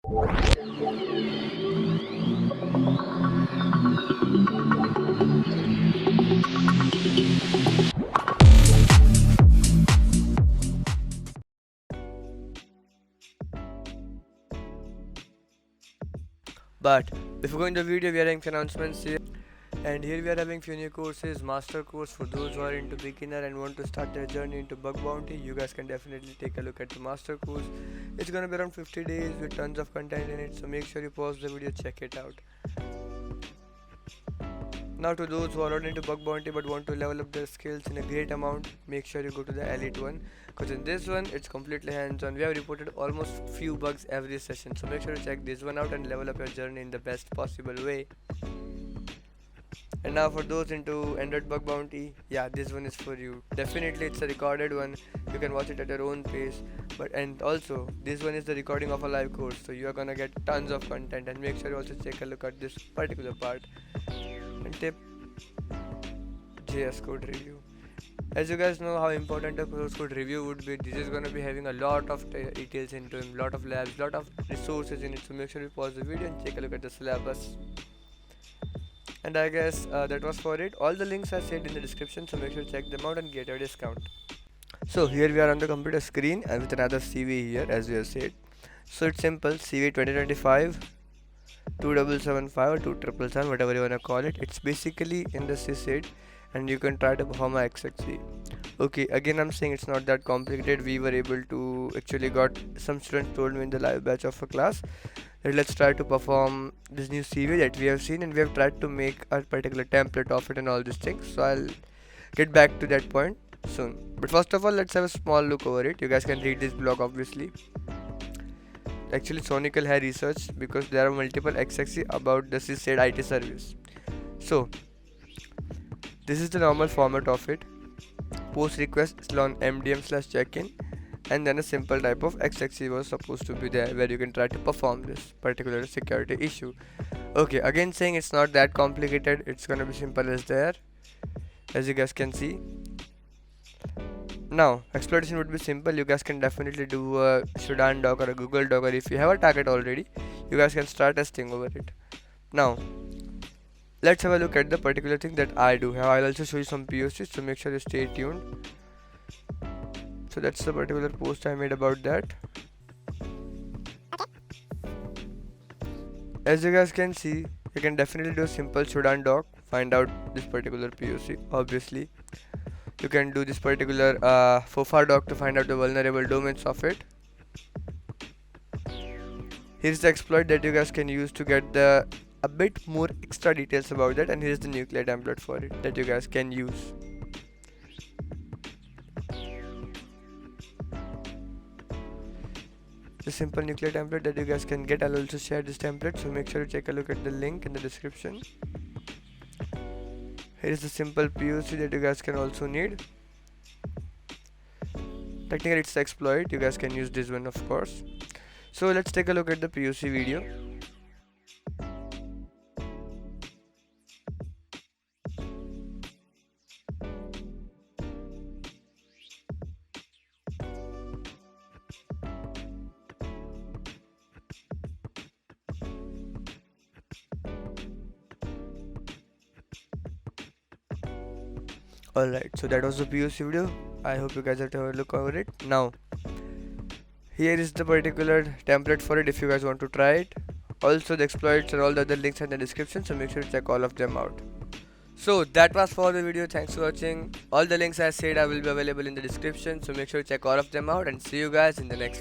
But before going to the video, we are having few announcements here. And here we are having few new courses, master course for those who are into beginner and want to start their journey into bug bounty. You guys can definitely take a look at the master course. It's gonna be around 50 days with tons of content in it, so make sure you pause the video, check it out. Now to those who are not into bug bounty but want to level up their skills in a great amount, make sure you go to the elite one, because in this one it's completely hands-on. We have reported almost few bugs every session, so make sure to check this one out and level up your journey in the best possible way. And now for those into Android bug bounty, yeah, this one is for you. Definitely it's a recorded one, you can watch it at your own pace. But and also this one is the recording of a live course, so you are gonna get tons of content. And make sure you also take a look at this particular part. And tip, JS code review. As you guys know how important a source code review would be, this is gonna be having a lot of details into it, lot of labs, lot of resources in it. So make sure you pause the video and take a look at the syllabus. And I guess that was for it. All the links are saved in the description, so make sure to check them out and get your discount. So here we are on the computer screen and with another CV here, as we have said. So it's simple, CVE 2025 2775 or 2777, whatever you wanna call it. It's basically in the sysaid and you can try to perform a XXE. Okay, again I'm saying it's not that complicated. We were able to actually got some students told me in the live batch of a class that let's try to perform this new CV that we have seen, and we have tried to make a particular template of it and all these things. So I'll get back to that point soon. But first of all, let's have a small look over it. You guys can read this blog obviously. Actually Sonical had researched because there are multiple XXE about the sysaid IT service. So this is the normal format of it. Post request on mdm/check-in, and then a simple type of XXE was supposed to be there where you can try to perform this particular security issue. Okay, again saying it's not that complicated, it's gonna be simple as there, as you guys can see. Now exploitation would be simple. You guys can definitely do a Sudan doc or a Google doc, or if you have a target already, you guys can start testing over it. Now let's have a look at the particular thing that I do. I'll also show you some POCs, so make sure you stay tuned. So that's the particular post I made about that. As you guys can see, you can definitely do a simple Sudan doc, find out this particular POC. Obviously you can do this particular FOFA doc to find out the vulnerable domains of it. Here's the exploit that you guys can use to get the a bit more extra details about that, and here's the nuclear template for it that you guys can use. The simple nuclear template that you guys can get. I'll also share this template, so make sure to take a look at the link in the description. Here is the simple POC that you guys can also need. Technically it's the exploit, you guys can use this one of course. So let's take a look at the POC video. Alright, so that was the POC video. I hope you guys have to have a look over it. Now here is the particular template for it if you guys want to try it. Also the exploits and all the other links in the description, so make sure to check all of them out. So that was for the video. Thanks for watching. All the links I said I will be available in the description, so make sure to check all of them out, and see you guys in the next